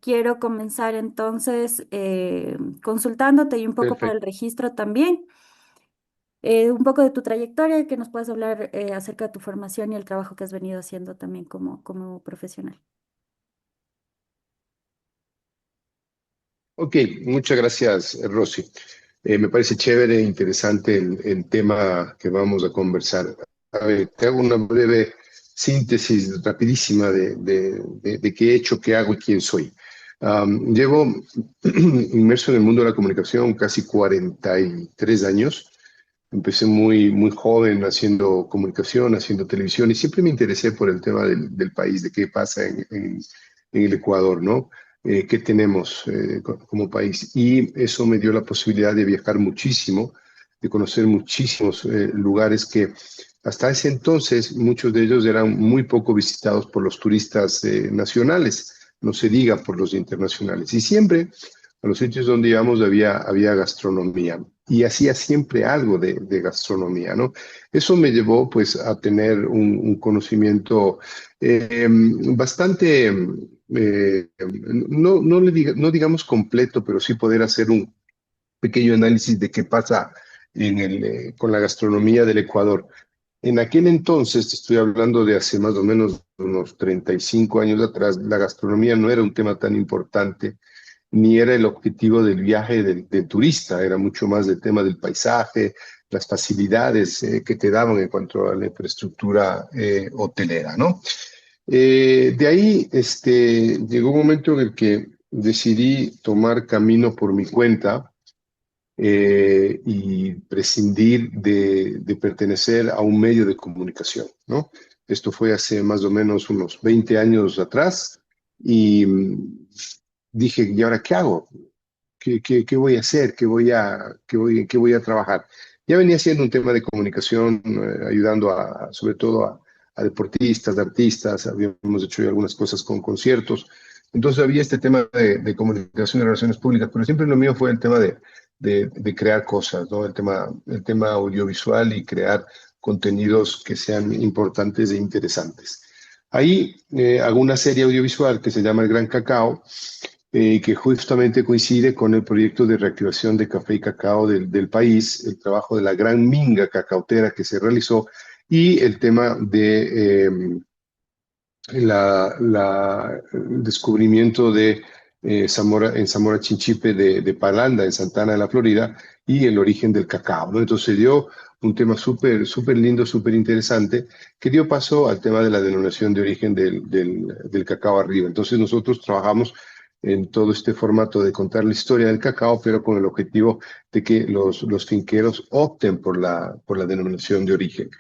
Quiero comenzar entonces consultándote y un poco para el Perfecto. registro también, un poco de tu trayectoria, que nos puedas hablar acerca de tu formación y el trabajo que has venido haciendo también como profesional. Ok, muchas gracias, Rosy. Me parece chévere e interesante el tema que vamos a conversar. A ver, te hago una breve síntesis rapidísima de qué he hecho, qué hago y quién soy. Llevo inmerso en el mundo de la comunicación casi 43 años. Empecé muy joven haciendo comunicación, haciendo televisión y siempre me interesé por el tema del país, de qué pasa en el Ecuador, ¿no? ¿Qué tenemos como país? Y eso me dio la posibilidad de viajar muchísimo, de conocer muchísimos lugares que hasta ese entonces muchos de ellos eran muy poco visitados por los turistas nacionales, no se diga por los internacionales. Y siempre a los sitios donde íbamos había gastronomía y hacía siempre algo de gastronomía, ¿no? Eso me llevó pues a tener un conocimiento bastante, no digamos completo, pero sí poder hacer un pequeño análisis de qué pasa con la gastronomía del Ecuador. En aquel entonces, te estoy hablando de hace más o menos unos 35 años atrás, la gastronomía no era un tema tan importante ni era el objetivo del viaje del turista, era mucho más el tema del paisaje, las facilidades que te daban en cuanto a la infraestructura hotelera, ¿no? De ahí llegó un momento en el que decidí tomar camino por mi cuenta y prescindir de pertenecer a un medio de comunicación, ¿no? Esto fue hace más o menos unos 20 años atrás y dije, ¿y ahora qué hago? ¿Qué voy a hacer? ¿Qué voy a trabajar? Ya venía siendo un tema de comunicación, ayudando sobre todo a deportistas, artistas, habíamos hecho ya algunas cosas con conciertos. Entonces había este tema de comunicación y relaciones públicas, pero siempre lo mío fue el tema de crear cosas, ¿no? El tema audiovisual y crear contenidos que sean importantes e interesantes. Ahí hago una serie audiovisual que se llama El Gran Cacao, que justamente coincide con el proyecto de reactivación de café y cacao del país, el trabajo de la gran minga cacautera que se realizó y el tema de el descubrimiento de en Zamora Chinchipe de Palanda, en Santana de la Florida, y el origen del cacao, ¿no? Entonces dio un tema súper lindo, súper interesante, que dio paso al tema de la denominación de origen del cacao arriba. Entonces nosotros trabajamos en todo este formato de contar la historia del cacao, pero con el objetivo de que los finqueros opten por la denominación de origen.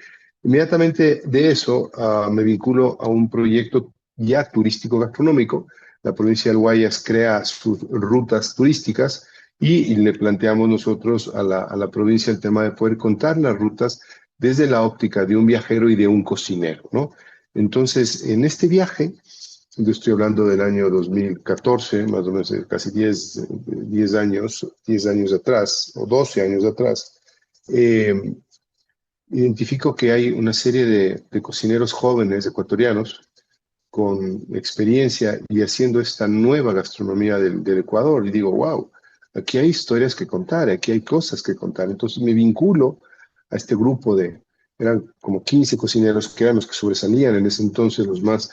Inmediatamente de eso, me vinculo a un proyecto ya turístico gastronómico. La provincia del Guayas crea sus rutas turísticas y le planteamos nosotros a la provincia el tema de poder contar las rutas desde la óptica de un viajero y de un cocinero, ¿no? Entonces, en este viaje, yo estoy hablando del año 2014, más o menos casi 10 años atrás, o 12 años atrás, eh, identifico que hay una serie de cocineros jóvenes ecuatorianos con experiencia y haciendo esta nueva gastronomía del Ecuador. Y digo, wow, aquí hay historias que contar, aquí hay cosas que contar. Entonces me vinculo a este grupo eran como 15 cocineros que eran los que sobresalían en ese entonces, los más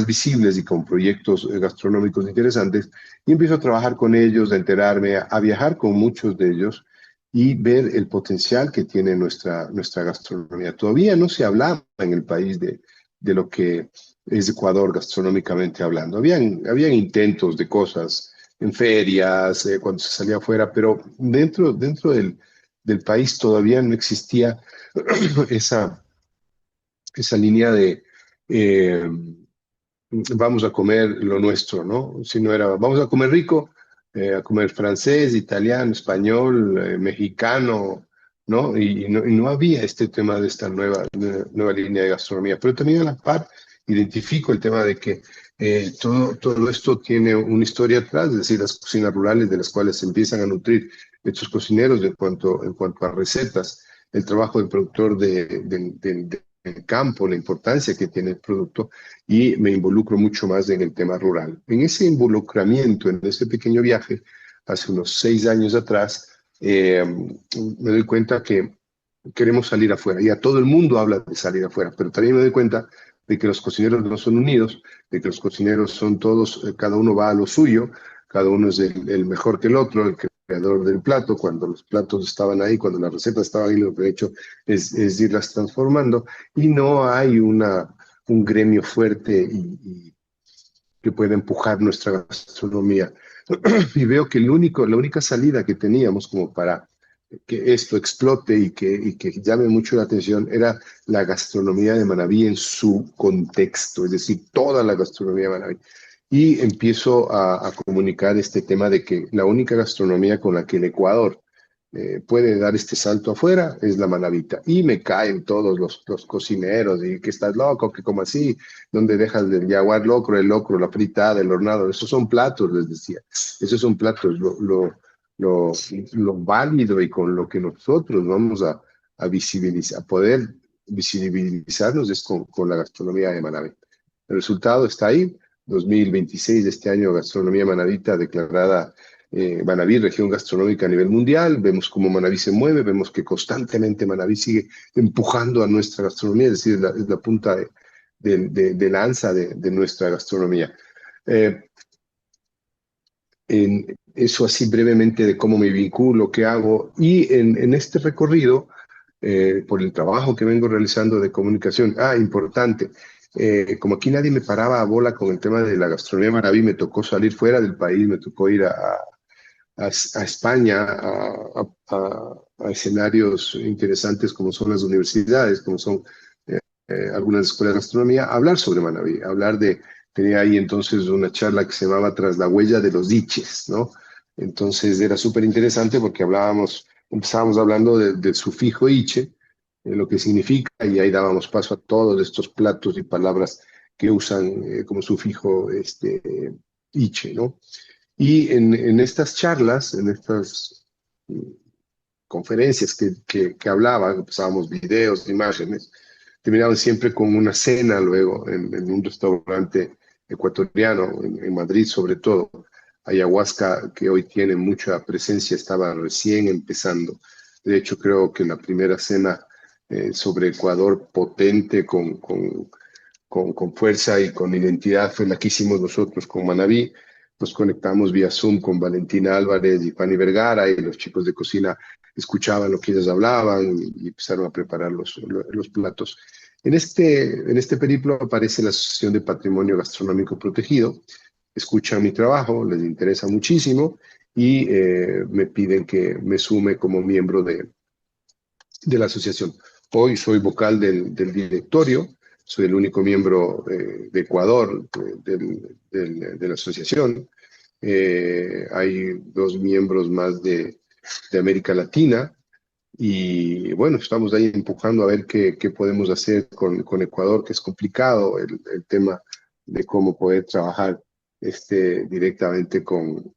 visibles y con proyectos gastronómicos interesantes. Y empiezo a trabajar con ellos, a enterarme, a viajar con muchos de ellos y ver el potencial que tiene nuestra gastronomía. Todavía no se hablaba en el país de lo que es Ecuador gastronómicamente hablando. Habían intentos de cosas en ferias, cuando se salía afuera, pero dentro del país todavía no existía esa, esa línea de eh, vamos a comer lo nuestro, ¿no? Si no era vamos a comer rico, a comer francés, italiano, español, mexicano, ¿no? Y no había este tema de esta nueva línea de gastronomía. Pero también a la par identifico el tema de que todo esto tiene una historia atrás, es decir, las cocinas rurales de las cuales se empiezan a nutrir estos cocineros en cuanto a recetas, el trabajo del productor el campo, la importancia que tiene el producto y me involucro mucho más en el tema rural. En ese involucramiento, en ese pequeño viaje, hace unos 6 años atrás, me doy cuenta que queremos salir afuera. Ya todo el mundo habla de salir afuera, pero también me doy cuenta de que los cocineros no son unidos, de que los cocineros son todos, cada uno va a lo suyo, cada uno es el mejor que el otro, el creador del plato, cuando los platos estaban ahí, cuando las recetas estaban ahí, lo que he hecho es irlas transformando y no hay un gremio fuerte y que pueda empujar nuestra gastronomía. Y veo que la única salida que teníamos como para que esto explote y que llame mucho la atención era la gastronomía de Manabí en su contexto, es decir, toda la gastronomía de Manabí. Y empiezo a comunicar este tema de que la única gastronomía con la que el Ecuador puede dar este salto afuera es la manabita. Y me caen todos los cocineros y que estás loco, que como así, donde dejas del jaguar locro, la fritada, el hornado, esos son platos, les decía. Esos son platos, lo, lo válido y con lo que nosotros vamos a visibilizar, a poder visibilizarnos es con la gastronomía de Manabí. El resultado está ahí, 2026 de este año, gastronomía manabita declarada Manabí, región gastronómica a nivel mundial, vemos cómo Manabí se mueve, vemos que constantemente Manabí sigue empujando a nuestra gastronomía, es decir, es la punta de lanza de nuestra gastronomía. Eh, eso así brevemente de cómo me vinculo, qué hago, y en este recorrido, por el trabajo que vengo realizando de comunicación, importante, como aquí nadie me paraba a bola con el tema de la gastronomía Manabí, me tocó salir fuera del país, me tocó ir a España, a escenarios interesantes como son las universidades, como son algunas escuelas de gastronomía, hablar sobre Manabí, tenía ahí entonces una charla que se llamaba Tras la huella de los diches, ¿no? Entonces era súper interesante porque empezábamos hablando del sufijo iche, lo que significa, y ahí dábamos paso a todos estos platos y palabras que usan como sufijo iche, ¿no? Y en estas charlas, en estas conferencias que hablaba, pasábamos videos, imágenes, terminaban siempre con una cena luego en un restaurante ecuatoriano, en Madrid sobre todo. Ayahuasca, que hoy tiene mucha presencia, estaba recién empezando. De hecho, creo que la primera cena sobre Ecuador potente, con fuerza y con identidad, fue la que hicimos nosotros con Manabí. Nos conectamos vía Zoom con Valentina Álvarez y Fanny Vergara y los chicos de cocina escuchaban lo que ellas hablaban y empezaron a preparar los platos. En este periplo aparece la Asociación de Patrimonio Gastronómico Protegido, escuchan mi trabajo, les interesa muchísimo y me piden que me sume como miembro de la asociación. Hoy soy vocal del directorio, soy el único miembro de Ecuador de la asociación. Hay 2 miembros más de América Latina y bueno, estamos ahí empujando a ver qué podemos hacer con Ecuador, que es complicado el tema de cómo poder trabajar directamente con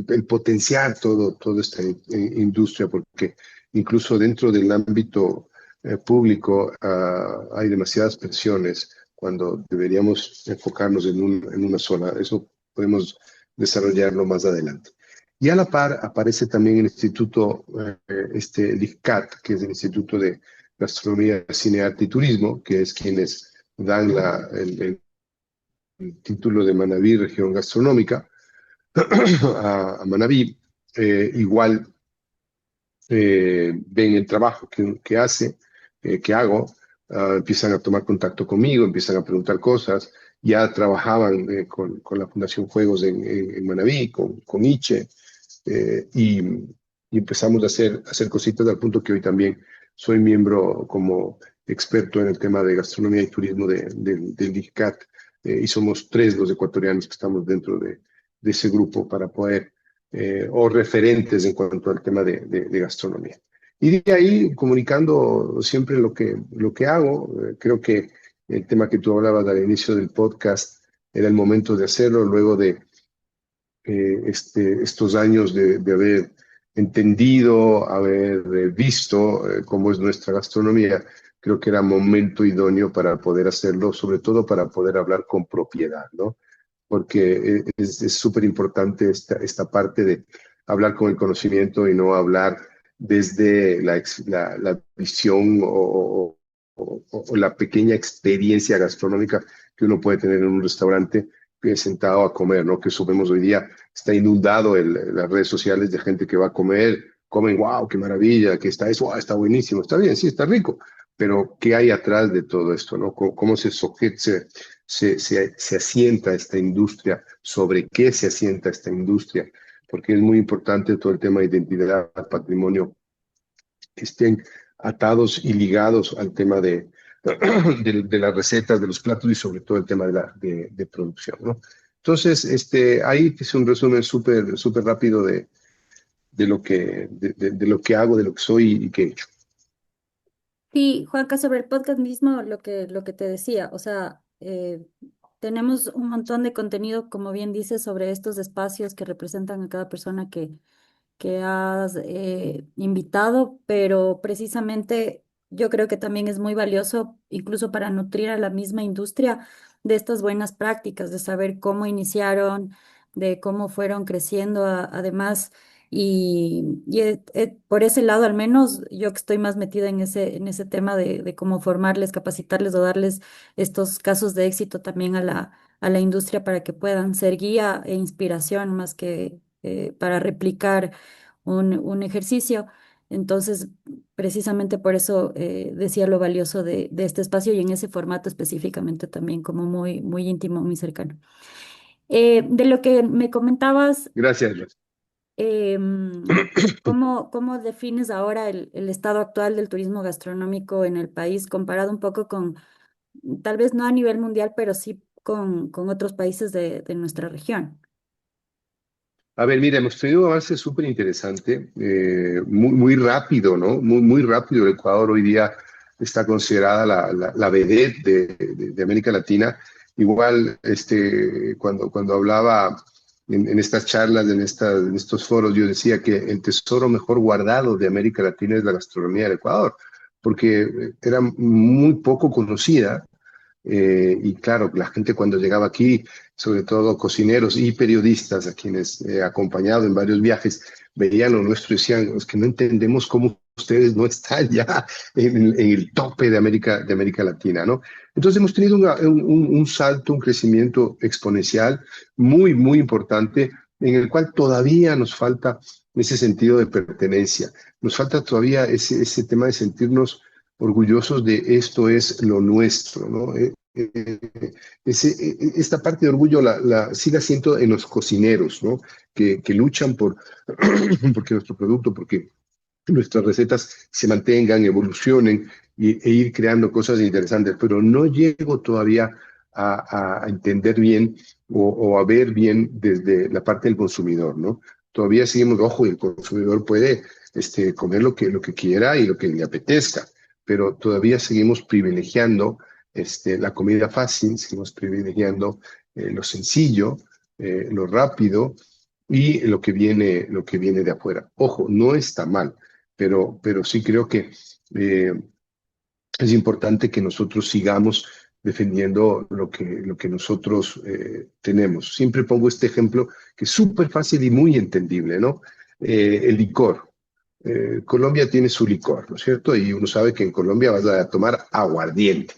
el potenciar toda esta industria, porque incluso dentro del ámbito público hay demasiadas presiones cuando deberíamos enfocarnos en una sola. Eso podemos desarrollarlo más adelante. Y a la par aparece también el instituto, el ICCAT, que es el Instituto de Gastronomía, Cine, Arte y Turismo, que es quienes dan el título de Manabí, región gastronómica, a Manabí, igual ven el trabajo que hago, empiezan a tomar contacto conmigo, empiezan a preguntar cosas, ya trabajaban con la Fundación Juegos en Manabí, con Iche, y empezamos a hacer cositas al punto que hoy también soy miembro como experto en el tema de gastronomía y turismo del ICCAT, y somos 3 los ecuatorianos que estamos dentro de ese grupo para poder, o referentes en cuanto al tema de gastronomía. Y de ahí, comunicando siempre lo que hago, creo que el tema que tú hablabas al inicio del podcast era el momento de hacerlo, luego de estos años de haber entendido, haber visto cómo es nuestra gastronomía, creo que era momento idóneo para poder hacerlo, sobre todo para poder hablar con propiedad, ¿no? Porque es súper importante esta parte de hablar con el conocimiento y no hablar desde la visión o la pequeña experiencia gastronómica que uno puede tener en un restaurante sentado a comer, ¿no? Que subimos hoy día, está inundado las redes sociales de gente que va a comer, comen, wow, qué maravilla, que está eso, wow, está buenísimo, está bien, sí, está rico, pero ¿qué hay atrás de todo esto, no? ¿Cómo se asienta esta industria? ¿Sobre qué se asienta esta industria? Porque es muy importante todo el tema de identidad, patrimonio, que estén atados y ligados al tema de las recetas, de los platos y sobre todo el tema de producción, ¿no? Entonces, ahí es un resumen súper rápido de lo que hago, de lo que soy y que he hecho. Sí, Juanca, sobre el podcast mismo, lo que te decía, o sea, tenemos un montón de contenido, como bien dices, sobre estos espacios que representan a cada persona que has invitado, pero precisamente yo creo que también es muy valioso, incluso para nutrir a la misma industria de estas buenas prácticas, de saber cómo iniciaron, de cómo fueron creciendo, además. Por ese lado, al menos yo que estoy más metida en ese tema de cómo formarles, capacitarles o darles estos casos de éxito también a la industria para que puedan ser guía e inspiración más que para replicar un ejercicio. Entonces, precisamente por eso decía lo valioso de este espacio y en ese formato específicamente también como muy íntimo, muy cercano. De lo que me comentabas, Gracias, Ros. cómo defines ahora el estado actual del turismo gastronómico en el país comparado un poco con, tal vez no a nivel mundial, pero sí con otros países de nuestra región? A ver, mira, hemos tenido un avance súper interesante, muy rápido, ¿no? Muy rápido. El Ecuador hoy día está considerada la vedette de América Latina. Igual, cuando hablaba en estas charlas, en estos foros, yo decía que el tesoro mejor guardado de América Latina es la gastronomía del Ecuador, porque era muy poco conocida y claro, la gente cuando llegaba aquí, sobre todo cocineros y periodistas a quienes he acompañado en varios viajes, veían lo nuestro y decían, es que no entendemos cómo ustedes no están ya en el tope de América Latina, ¿no? Entonces hemos tenido un salto, un crecimiento exponencial muy importante en el cual todavía nos falta ese sentido de pertenencia, nos falta todavía ese tema de sentirnos orgullosos de esto es lo nuestro, ¿no? Esta parte de orgullo la sigue siento en los cocineros, ¿no? Que luchan porque nuestro producto, porque nuestras recetas se mantengan, evolucionen e ir creando cosas interesantes, pero no llego todavía a entender bien o a ver bien desde la parte del consumidor, ¿no? Todavía seguimos, ojo, y el consumidor puede comer lo que quiera y lo que le apetezca, pero todavía seguimos privilegiando la comida fácil, seguimos privilegiando lo sencillo, lo rápido y lo que viene de afuera. Ojo, no está mal, pero sí creo que eh, es importante que nosotros sigamos defendiendo lo que nosotros tenemos. Siempre pongo este ejemplo que es súper fácil y muy entendible, ¿no? El licor. Colombia tiene su licor, ¿no es cierto? Y uno sabe que en Colombia vas a tomar aguardiente,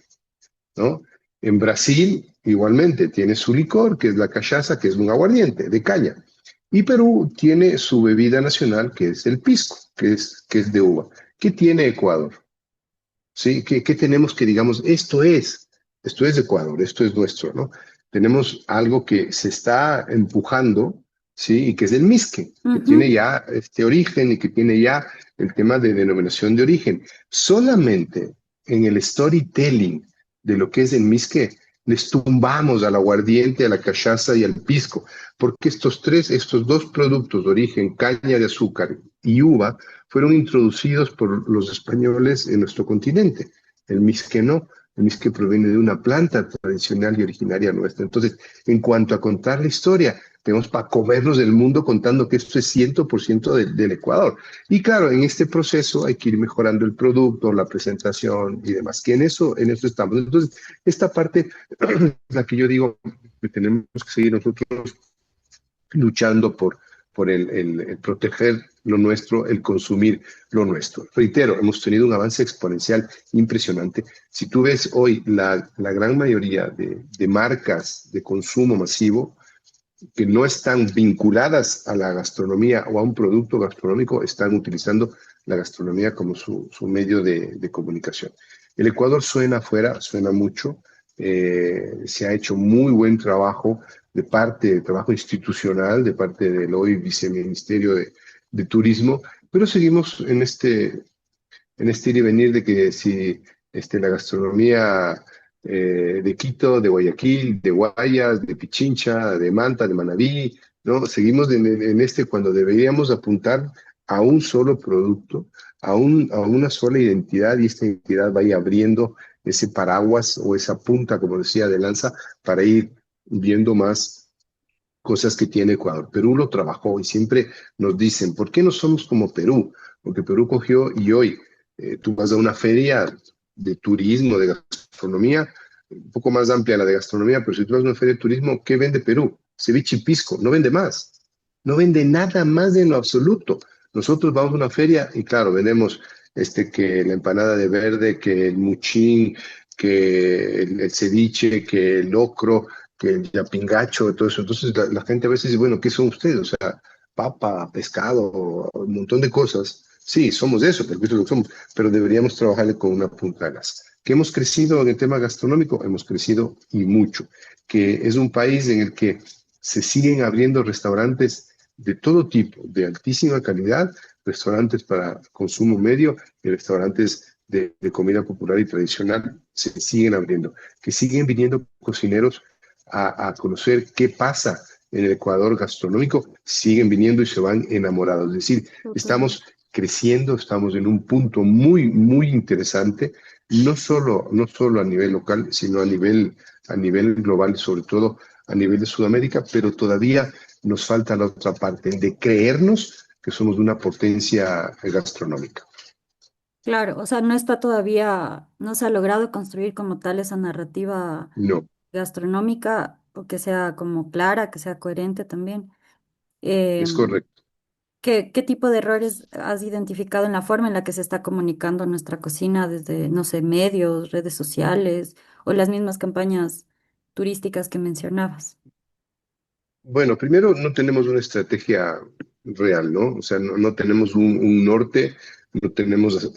¿no? En Brasil, igualmente, tiene su licor, que es la cachaza, que es un aguardiente de caña. Y Perú tiene su bebida nacional, que es el pisco, que es de uva. ¿Qué tiene Ecuador? ¿Sí? ¿Qué tenemos que digamos? Esto es de Ecuador, esto es nuestro, ¿no? Tenemos algo que se está empujando, ¿sí? Y que es el misque, que tiene Ujú. ya este origen y que tiene ya el tema de denominación de origen. Solamente en el storytelling de lo que es el misque, les tumbamos al aguardiente, a la cachaza y al pisco, porque estos dos productos de origen, caña de azúcar y uva, fueron introducidos por los españoles en nuestro continente. El misque no. el misque proviene de una planta tradicional y originaria nuestra. Entonces, en cuanto a contar la historia, tenemos para comernos del mundo contando que esto es 100% del Ecuador. Y claro, en este proceso hay que ir mejorando el producto, la presentación y demás, que en eso estamos. Entonces, esta parte es la que yo digo que tenemos que seguir nosotros luchando por el proteger lo nuestro, el consumir lo nuestro. Reitero, hemos tenido un avance exponencial impresionante. Si tú ves hoy la gran mayoría de marcas de consumo masivo, que no están vinculadas a la gastronomía o a un producto gastronómico, están utilizando la gastronomía como su medio de comunicación. El Ecuador suena afuera, suena mucho, se ha hecho muy buen trabajo de trabajo institucional, de parte del hoy Viceministerio de Turismo, pero seguimos en este ir y venir de que si la gastronomía de Quito, de Guayaquil, de Guayas, de Pichincha, de Manta, de Manabí, ¿no? Seguimos en este cuando deberíamos apuntar a un solo producto, a una sola identidad y esta identidad vaya abriendo ese paraguas o esa punta, como decía, de lanza para ir viendo más cosas que tiene Ecuador. Perú lo trabajó y siempre nos dicen, ¿por qué no somos como Perú? Porque Perú cogió y hoy tú vas a una feria de turismo, de gastronomía, un poco más amplia la de gastronomía, pero si tú vas a una feria de turismo, ¿qué vende Perú? Ceviche y pisco, no vende más. No vende nada más en lo absoluto. Nosotros vamos a una feria y claro, vendemos que la empanada de verde, que el muchín, que el ceviche, que el locro, que el yapingacho, todo eso. Entonces la gente a veces dice, bueno, ¿qué son ustedes? O sea, papa, pescado, un montón de cosas. Sí, somos eso, porque eso es lo que somos, pero deberíamos trabajarle con una punta de lanza. ¿Que hemos crecido en el tema gastronómico? Hemos crecido y mucho. Que es un país en el que se siguen abriendo restaurantes de todo tipo, de altísima calidad, restaurantes para consumo medio y restaurantes de comida popular y tradicional se siguen abriendo, que siguen viniendo cocineros a conocer qué pasa en el Ecuador gastronómico, siguen viniendo y se van enamorados. Es decir, Totalmente. estamos creciendo, estamos en un punto muy, muy interesante, no solo a nivel local, sino a nivel global, sobre todo a nivel de Sudamérica, pero todavía nos falta la otra parte, el de creernos que somos una potencia gastronómica. Claro, o sea, no está todavía, no se ha logrado construir como tal esa narrativa No, gastronómica, o que sea como clara, que sea coherente también. es Em, correcto. ¿qué tipo de errores has identificado en la forma en la que se está comunicando nuestra cocina desde, no sé, medios, redes sociales o las mismas campañas turísticas que mencionabas? Bueno, primero no tenemos una estrategia real, ¿no? O sea, no tenemos un norte, no tenemos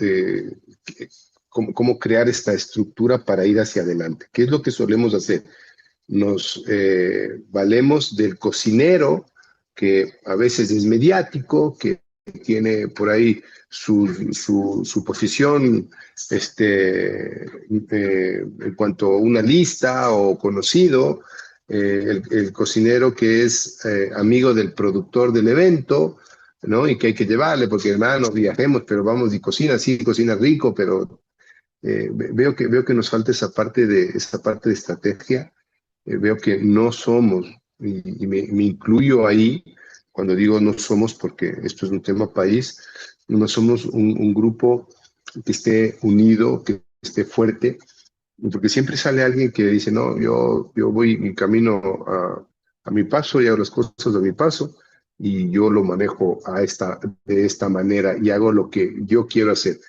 cómo crear esta estructura para ir hacia adelante. ¿Qué es lo que solemos hacer? Nos valemos del cocinero, que a veces es mediático, que tiene por ahí su posición en cuanto a una lista o conocido, el cocinero que es amigo del productor del evento, ¿no? Y que hay que llevarle, porque hermano, viajemos, pero vamos y cocina, sí, cocina rico, pero veo que nos falta esa parte de estrategia. Veo que no somos, y me incluyo ahí cuando digo no somos, porque esto es un tema país, no somos un grupo que esté unido, que esté fuerte, porque siempre sale alguien que dice, no, yo voy mi camino a mi paso y hago las cosas a mi paso y yo lo manejo de esta manera y hago lo que yo quiero hacer.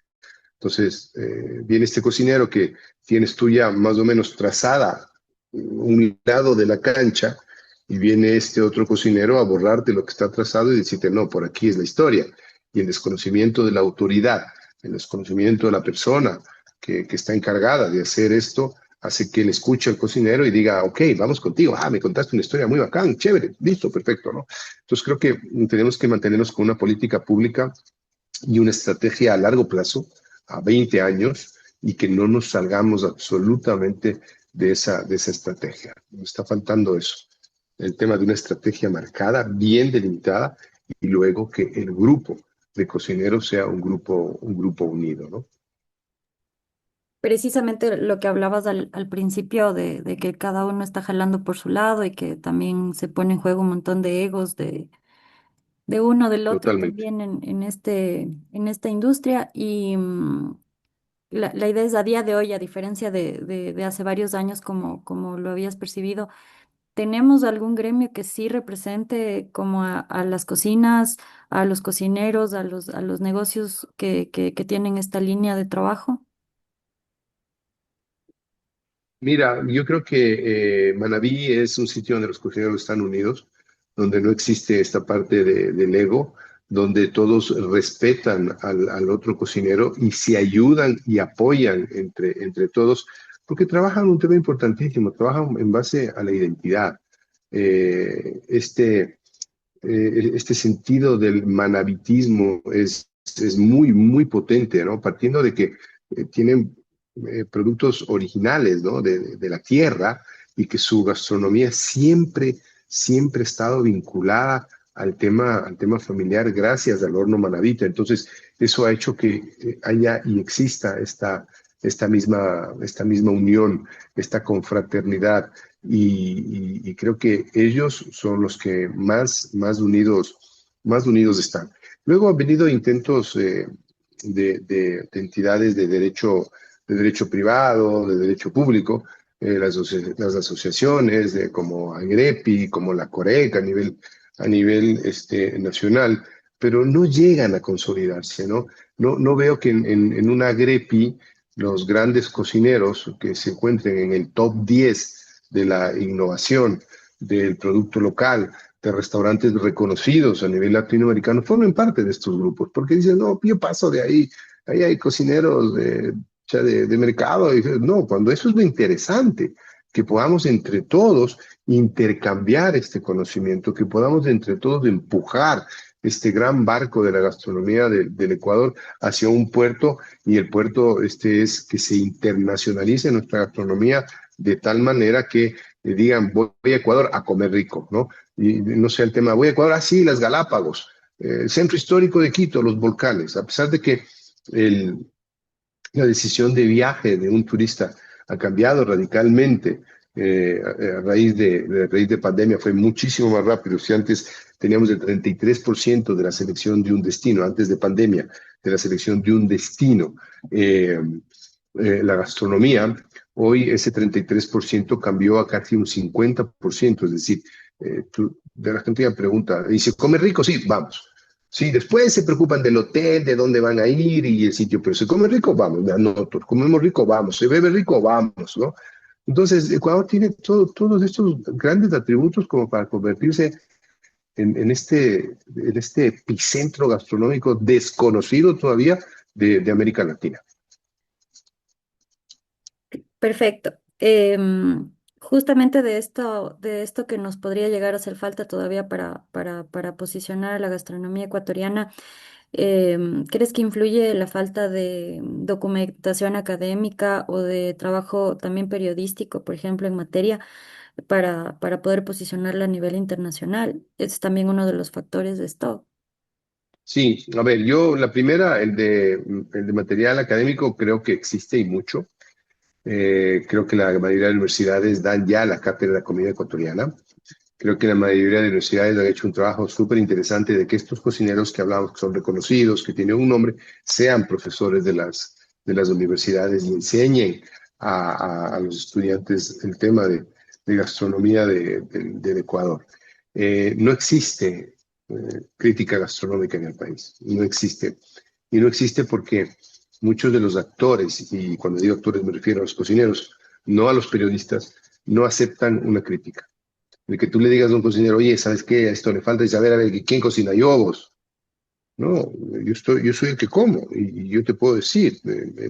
Entonces, viene este cocinero que tienes tú ya más o menos trazada un lado de la cancha y viene este otro cocinero a borrarte lo que está trazado y decirte, no, por aquí es la historia. Y el desconocimiento de la autoridad, el desconocimiento de la persona que está encargada de hacer esto, hace que él escuche al cocinero y diga, ok, vamos contigo, me contaste una historia muy bacán, chévere, listo, perfecto, ¿no? Entonces creo que tenemos que mantenernos con una política pública y una estrategia a largo plazo, a 20 años, y que no nos salgamos absolutamente de esa estrategia. Nos está faltando eso, el tema de una estrategia marcada, bien delimitada, y luego que el grupo de cocineros sea un grupo unido, ¿no? Precisamente lo que hablabas al principio de que cada uno está jalando por su lado y que también se pone en juego un montón de egos de uno del otro Totalmente. también en esta industria. Y la idea es a día de hoy, a diferencia de hace varios años, como lo habías percibido, ¿tenemos algún gremio que sí represente como a las cocinas, a los cocineros, a los negocios que tienen esta línea de trabajo? Mira, yo creo que Manabí es un sitio donde los cocineros están unidos, donde no existe esta parte del ego, donde todos respetan al otro cocinero y se ayudan y apoyan entre todos, porque trabajan un tema importantísimo, trabajan en base a la identidad. Eh, este, este sentido del manabitismo es muy, muy potente, ¿no? Partiendo de que tienen productos originales, ¿no? De la tierra y que su gastronomía siempre, siempre ha estado vinculada al tema familiar gracias al horno manabita. Entonces, eso ha hecho que haya y exista esta misma unión, esta confraternidad y creo que ellos son los que más unidos están. Luego han venido intentos de entidades de derecho privado, de derecho público, las asociaciones como AGREPI, como la COREC a nivel nacional, pero no llegan a consolidarse, ¿no? No veo que en una AGREPI los grandes cocineros que se encuentren en el top 10 de la innovación del producto local, de restaurantes reconocidos a nivel latinoamericano, formen parte de estos grupos, porque dicen, no, yo paso de ahí, ahí hay cocineros de mercado. Y, no, cuando eso es lo interesante, que podamos entre todos intercambiar este conocimiento, que podamos entre todos empujar este gran barco de la gastronomía del Ecuador hacia un puerto y el puerto es que se internacionalice nuestra gastronomía de tal manera que digan voy a Ecuador a comer rico, ¿no? Y no sea el tema, voy a Ecuador, así las Galápagos, el centro histórico de Quito, los volcanes, a pesar de que el, la decisión de viaje de un turista ha cambiado radicalmente a raíz de pandemia, fue muchísimo más rápido. Si antes teníamos el 33% de la selección de un destino, antes de pandemia, de la selección de un destino, eh, la gastronomía, hoy ese 33% cambió a casi un 50%, es decir, de la gente ya pregunta, dice, ¿come rico? Sí, vamos. Sí, después se preocupan del hotel, de dónde van a ir y el sitio, pero se come rico, vamos, me anoto, comemos rico, vamos, se bebe rico, vamos, ¿no? Entonces, Ecuador tiene todos estos grandes atributos como para convertirse en este epicentro gastronómico desconocido todavía de América Latina. Perfecto. Justamente de esto que nos podría llegar a hacer falta todavía para posicionar a la gastronomía ecuatoriana, ¿crees que influye la falta de documentación académica o de trabajo también periodístico, por ejemplo, en materia, para poder posicionarla a nivel internacional? Es también uno de los factores de esto. Sí, a ver, yo la primera, el de material académico, creo que existe y mucho. Creo que la mayoría de las universidades dan ya la cátedra de comida ecuatoriana. Creo que la mayoría de las universidades han hecho un trabajo súper interesante de que estos cocineros que hablamos, que son reconocidos, que tienen un nombre, sean profesores de las universidades y enseñen a los estudiantes el tema de gastronomía del Ecuador. No existe crítica gastronómica en el país, no existe. Y no existe porque muchos de los actores, y cuando digo actores me refiero a los cocineros, no a los periodistas, no aceptan una crítica de que tú le digas a un cocinero, oye, ¿sabes qué? A esto le falta, y saber, a ver, ¿quién cocina? Yo o vos. No, yo soy el que como y yo te puedo decir,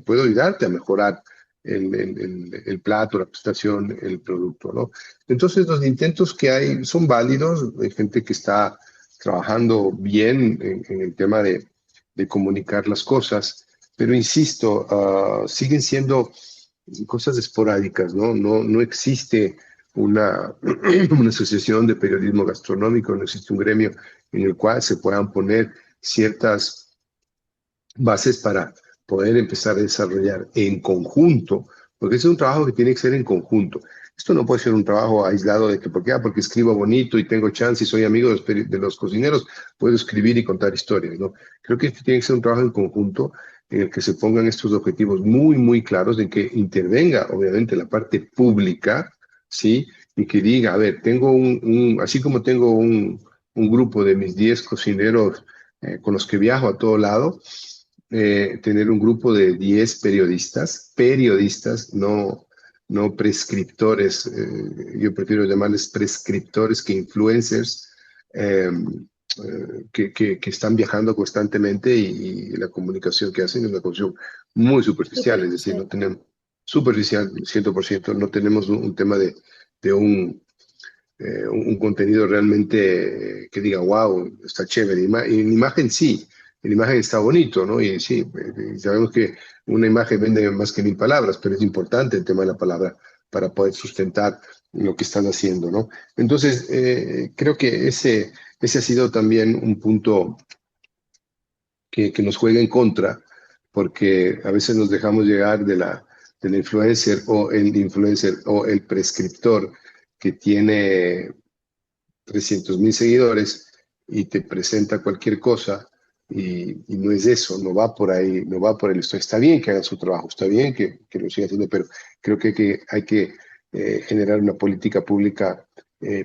puedo ayudarte a mejorar el plato, la prestación, el producto, ¿no? Entonces, los intentos que hay son válidos, hay gente que está trabajando bien en el tema de comunicar las cosas, pero insisto, siguen siendo cosas esporádicas, ¿no? No existe una, una asociación de periodismo gastronómico, no existe un gremio en el cual se puedan poner ciertas bases poder empezar a desarrollar en conjunto, porque ese es un trabajo que tiene que ser en conjunto. Esto no puede ser un trabajo aislado de que, ¿por qué? Ah, porque escribo bonito y tengo chance y soy amigo de los cocineros, puedo escribir y contar historias, ¿no? Creo que este tiene que ser un trabajo en conjunto en el que se pongan estos objetivos muy, muy claros, en que intervenga, obviamente, la parte pública, ¿sí? Y que diga, a ver, tengo así como tengo un grupo de mis 10 cocineros con los que viajo a todo lado, tener un grupo de 10 periodistas, periodistas, no prescriptores, yo prefiero llamarles prescriptores que influencers, eh, que están viajando constantemente y la comunicación que hacen es una comunicación muy superficial, es decir, no Superficial. tenemos superficial 100%, no tenemos un tema de un contenido realmente que diga, wow, está chévere. En imagen sí, en imagen está bonito, ¿no? Y sí, sabemos que una imagen vende más que 1000 palabras, pero es importante el tema de la palabra para poder sustentar lo que están haciendo, ¿no? Entonces, creo que ese ha sido también un punto que nos juega en contra, porque a veces nos dejamos llegar del influencer o el prescriptor que tiene 300.000 seguidores y te presenta cualquier cosa y no es eso, no va por ahí, no va por el esto. Está bien que hagan su trabajo, está bien que lo sigan haciendo, pero creo que hay que generar una política pública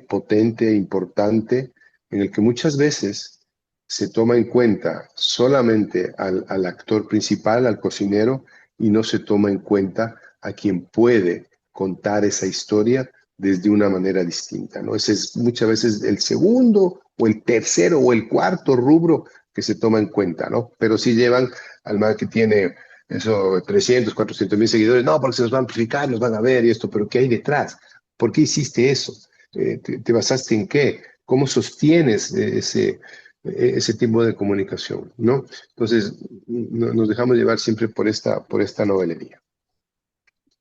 potente, importante, en el que muchas veces se toma en cuenta solamente al actor principal, al cocinero, y no se toma en cuenta a quien puede contar esa historia desde una manera distinta, ¿no? Ese es muchas veces el segundo o el tercero o el cuarto rubro que se toma en cuenta, ¿no? Pero si llevan al man que tiene eso, 300, 400.000 seguidores, no, porque se nos va a amplificar, nos van a ver y esto, pero ¿qué hay detrás? ¿Por qué hiciste eso? ¿Te basaste en qué? ¿Cómo sostienes ese tipo de comunicación, ¿no? Entonces, nos dejamos llevar siempre por esta novelería.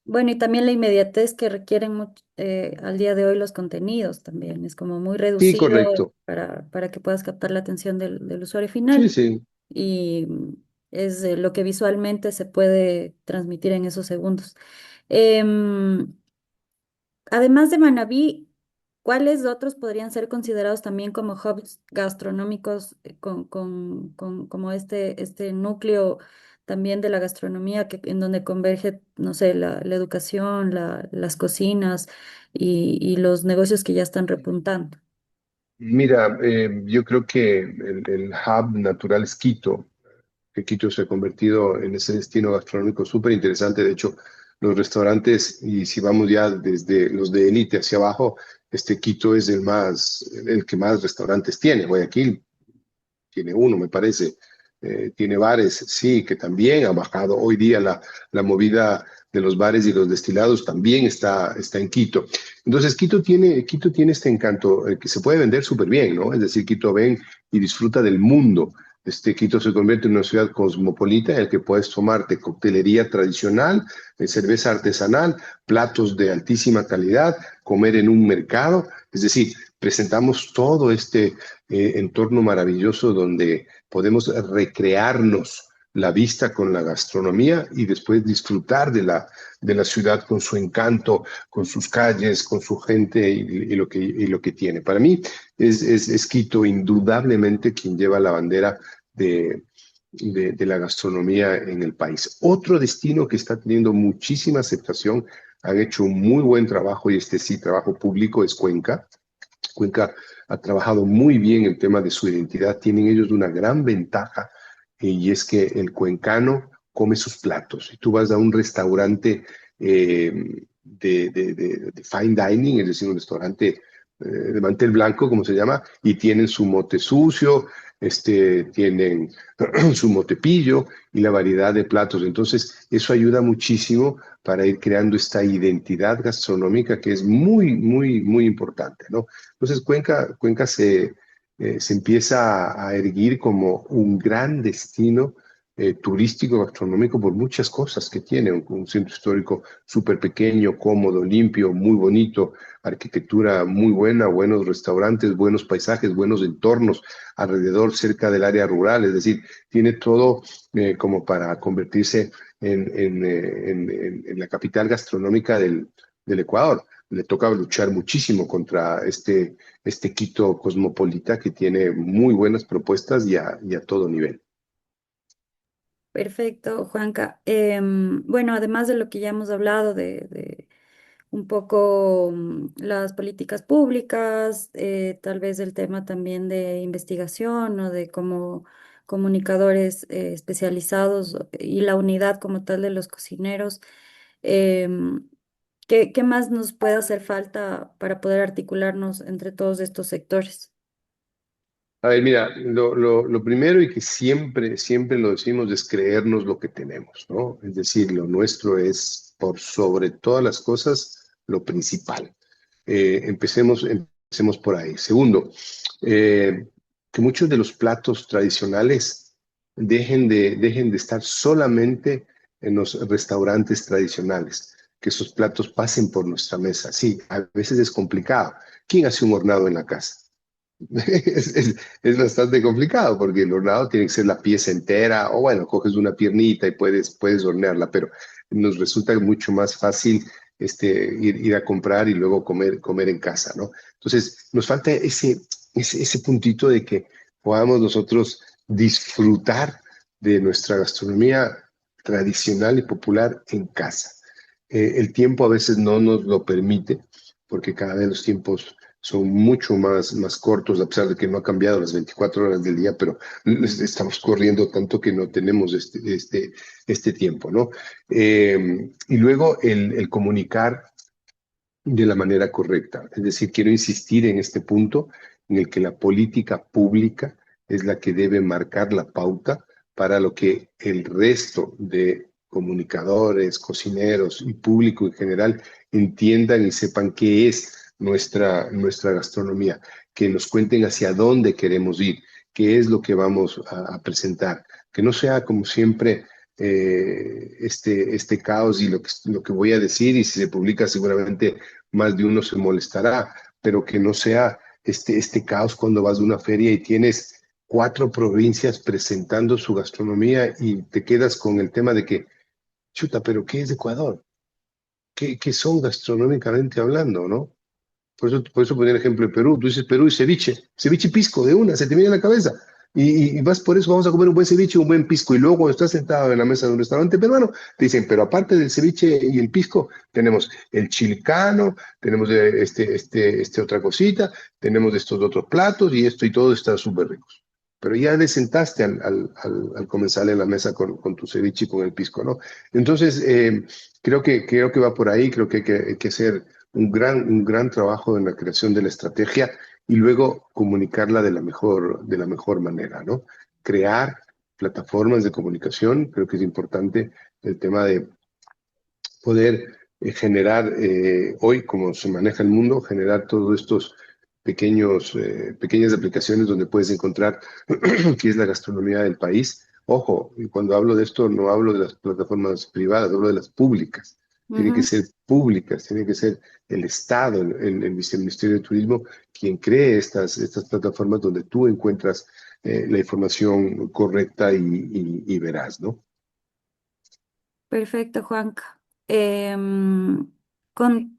Bueno, y también la inmediatez que requieren al día de hoy los contenidos también. Es como muy Sí, reducido correcto. para que puedas captar la atención del usuario Sí, final. sí. Y es lo que visualmente se puede transmitir en esos segundos. Em, Además de Manabí, ¿cuáles otros podrían ser considerados también como hubs gastronómicos como este núcleo también de la gastronomía en donde converge, no sé, la educación, las cocinas y los negocios que ya están repuntando? Mira, yo creo que el hub natural es Quito, que Quito se ha convertido en ese destino gastronómico súper interesante. De hecho, los restaurantes, y si vamos ya desde los de élite hacia abajo, Quito es el que más restaurantes tiene. Guayaquil tiene uno, me parece. Tiene bares, sí, que también ha bajado. Hoy día la movida de los bares y los destilados también está en Quito. Entonces, Quito tiene este encanto que se puede vender súper bien, ¿no? Es decir, Quito ven y disfruta del mundo. Quito se convierte en una ciudad cosmopolita en la que puedes tomarte coctelería tradicional, cerveza artesanal, platos de altísima calidad, comer en un mercado. Es decir, presentamos todo este entorno maravilloso donde podemos recrearnos la vista con la gastronomía y después disfrutar de la ciudad con su encanto, con sus calles, con su gente y lo que tiene. Para mí es Quito indudablemente quien lleva la bandera de, de la gastronomía en el país. Otro destino que está teniendo muchísima aceptación, han hecho un muy buen trabajo y este sí, trabajo público, es Cuenca. Cuenca ha trabajado muy bien el tema de su identidad. Tienen ellos una gran ventaja y es que el cuencano come sus platos. Si tú vas a un restaurante de fine dining, es decir, un restaurante de mantel blanco, como se llama, y tienen su mote sucio, tienen su motepillo y la variedad de platos. Entonces, eso ayuda muchísimo para ir creando esta identidad gastronómica que es muy, muy, muy importante, ¿no? Entonces, Cuenca se empieza a erguir como un gran destino turístico, gastronómico, por muchas cosas que tiene. Un centro histórico súper pequeño, cómodo, limpio, muy bonito, arquitectura muy buena, buenos restaurantes, buenos paisajes, buenos entornos alrededor, cerca del área rural. Es decir, tiene todo como para convertirse en la capital gastronómica del Ecuador. Le toca luchar muchísimo contra este Quito cosmopolita que tiene muy buenas propuestas y a todo nivel. Perfecto, Juanca. Bueno, además de lo que ya hemos hablado de un poco las políticas públicas, tal vez el tema también de investigación o de como comunicadores especializados y la unidad como tal de los cocineros. em, ¿Qué más nos puede hacer falta para poder articularnos entre todos estos sectores? A ver, mira, lo primero y que siempre, siempre lo decimos es creernos lo que tenemos, ¿no? Es decir, lo nuestro es por sobre todas las cosas lo principal. Empecemos por ahí. Segundo, que muchos de los platos tradicionales dejen de estar solamente en los restaurantes tradicionales, que esos platos pasen por nuestra mesa. Sí, a veces es complicado. ¿Quién hace un hornado en la casa? Es bastante complicado porque el hornado tiene que ser la pieza entera o bueno, coges una piernita y puedes hornearla, pero nos resulta mucho más fácil ir a comprar y luego comer en casa, ¿no? Entonces, nos falta ese puntito de que podamos nosotros disfrutar de nuestra gastronomía tradicional y popular en casa. El tiempo a veces no nos lo permite porque cada vez los tiempos son mucho más cortos, a pesar de que no ha cambiado las 24 horas del día, pero estamos corriendo tanto que no tenemos este tiempo, ¿no? Y luego el comunicar de la manera correcta. Es decir, quiero insistir en este punto en el que la política pública es la que debe marcar la pauta para lo que el resto de comunicadores, cocineros y público en general entiendan y sepan qué es nuestra gastronomía, que nos cuenten hacia dónde queremos ir, qué es lo que vamos a presentar, que no sea como siempre este caos y lo que voy a decir, y si se publica seguramente más de uno se molestará, pero que no sea este caos cuando vas de una feria y tienes 4 provincias presentando su gastronomía y te quedas con el tema de que, chuta, pero ¿qué es Ecuador? ¿Qué son gastronómicamente hablando, no? Por eso ponía el ejemplo de Perú. Tú dices Perú y ceviche pisco, de una, se te viene a la cabeza. Y vas por eso, vamos a comer un buen ceviche, un buen pisco. Y luego cuando estás sentado en la mesa de un restaurante peruano, te dicen, pero aparte del ceviche y el pisco, tenemos el chilcano, tenemos otra cosita, tenemos estos otros platos y esto y todo está súper rico. Pero ya le sentaste al comensal en la mesa con tu ceviche y con el pisco, ¿no? Entonces, creo que va por ahí, creo que hay que hacer un gran trabajo en la creación de la estrategia y luego comunicarla de la mejor manera, ¿no? Crear plataformas de comunicación, creo que es importante el tema de poder generar, hoy como se maneja el mundo, generar todos estos pequeñas aplicaciones donde puedes encontrar qué es la gastronomía del país. Ojo, y cuando hablo de esto no hablo de las plataformas privadas, hablo de las públicas. Tienen que Ujú. ser públicas, tiene que ser el Estado, el Viceministerio de Turismo, quien cree estas plataformas donde tú encuentras la información correcta y veraz, ¿no? Perfecto, Juanca.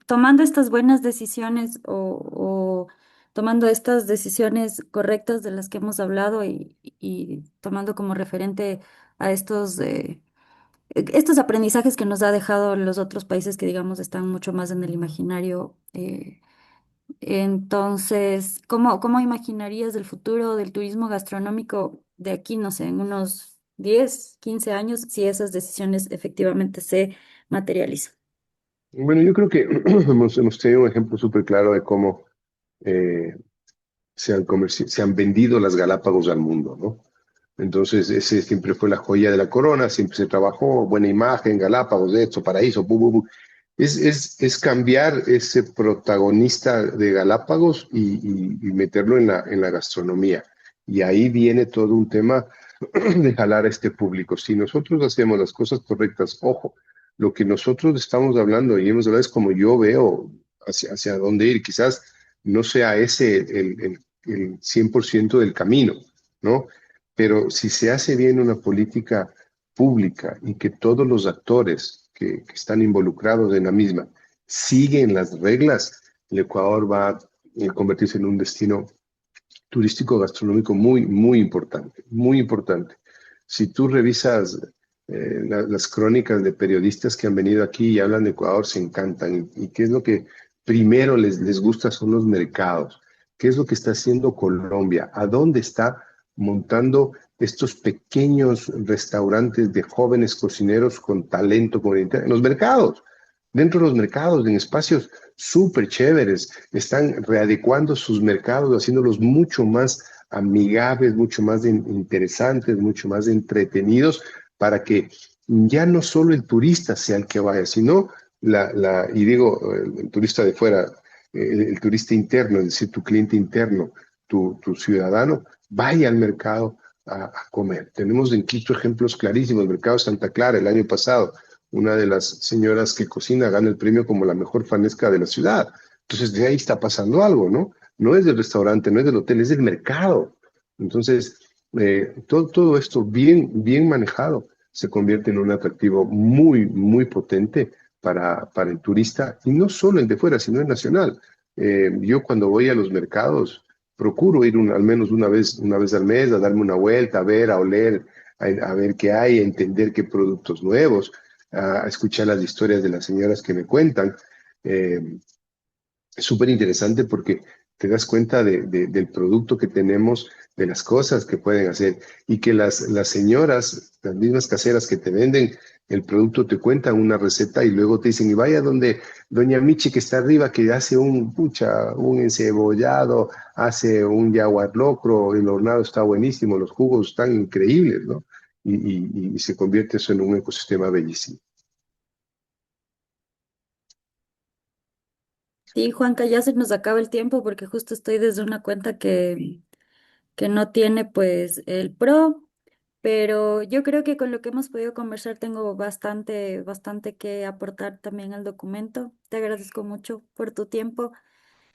Tomando estas buenas decisiones o tomando estas decisiones correctas de las que hemos hablado y tomando como referente a estos aprendizajes que nos ha dejado los otros países que digamos están mucho más en el imaginario. Entonces, ¿cómo imaginarías el futuro del turismo gastronómico de aquí, no sé, en unos 10, 15 años, si esas decisiones efectivamente se materializan? Bueno, yo creo que hemos tenido un ejemplo súper claro de cómo eh, se han vendido las Galápagos al mundo, ¿no? Entonces, ese siempre fue la joya de la corona, siempre se trabajó, buena imagen, Galápagos, de esto, paraíso, bu, bu, bu. Es cambiar ese protagonista de Galápagos y meterlo en la gastronomía. Y ahí viene todo un tema de jalar a este público. Si nosotros hacemos las cosas correctas, ojo, lo que nosotros estamos hablando y hemos hablado es como yo veo hacia dónde ir. Quizás no sea ese el 100% del camino, ¿no? Pero si se hace bien una política pública y que todos los actores que están involucrados en la misma siguen las reglas, el Ecuador va a convertirse en un destino turístico gastronómico muy, muy importante, muy importante. Si tú revisas las crónicas de periodistas que han venido aquí y hablan de Ecuador, se encantan. Y qué es lo que primero les gusta son los mercados. ¿Qué es lo que está haciendo Colombia? ¿A dónde está montando estos pequeños restaurantes de jóvenes cocineros con talento comunitario? En los mercados, dentro de los mercados, en espacios súper chéveres, están readecuando sus mercados, haciéndolos mucho más amigables, mucho más interesantes, mucho más entretenidos, para que ya no solo el turista sea el que vaya, sino y digo, el turista de fuera, el turista interno, es decir, tu cliente interno, tu ciudadano, vaya al mercado a comer. Tenemos en Quito ejemplos clarísimos, el mercado Santa Clara el año pasado, una de las señoras que cocina gana el premio como la mejor fanesca de la ciudad. Entonces, de ahí está pasando algo, ¿no? No es del restaurante, no es del hotel, es del mercado. Entonces, todo esto bien manejado se convierte en un atractivo muy, muy potente para el turista, y no solo el de fuera, sino el nacional. Yo cuando voy a los mercados, procuro ir al menos una vez al mes a darme una vuelta, a ver, a oler, a ver qué hay, a entender qué productos nuevos, a escuchar las historias de las señoras que me cuentan. Eh, es súper interesante porque te das cuenta del producto que tenemos, de las cosas que pueden hacer, y que las señoras, las mismas caseras que te venden el producto, te cuentan una receta y luego te dicen, y vaya donde doña Michi que está arriba, que hace un encebollado, hace un yaguar locro, el hornado está buenísimo, los jugos están increíbles, ¿no? Y se convierte eso en un ecosistema bellísimo. Sí, Juanca, ya se nos acaba el tiempo porque justo estoy desde una cuenta que no tiene pues el pro, pero yo creo que con lo que hemos podido conversar tengo bastante que aportar también al documento. Te agradezco mucho por tu tiempo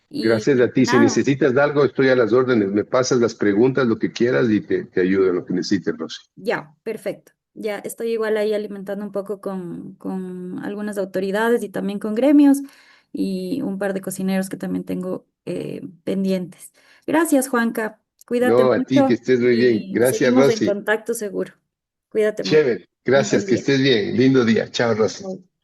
y Gracias a ti. Si nada, necesitas de algo, estoy a las órdenes. Me pasas las preguntas, lo que quieras y te ayudo en lo que necesites, Rosy. ya, perfecto. Ya estoy igual ahí alimentando un poco con algunas autoridades y también con gremios y un par de cocineros que también tengo pendientes. Gracias, Juanca. Cuídate No, a ti, que mucho estés muy bien. y Gracias, seguimos en Rosy. contacto seguro. Cuídate mucho. Chévere. Un buen Gracias, que día. estés bien. Lindo día. Chao, Rosy. Bye.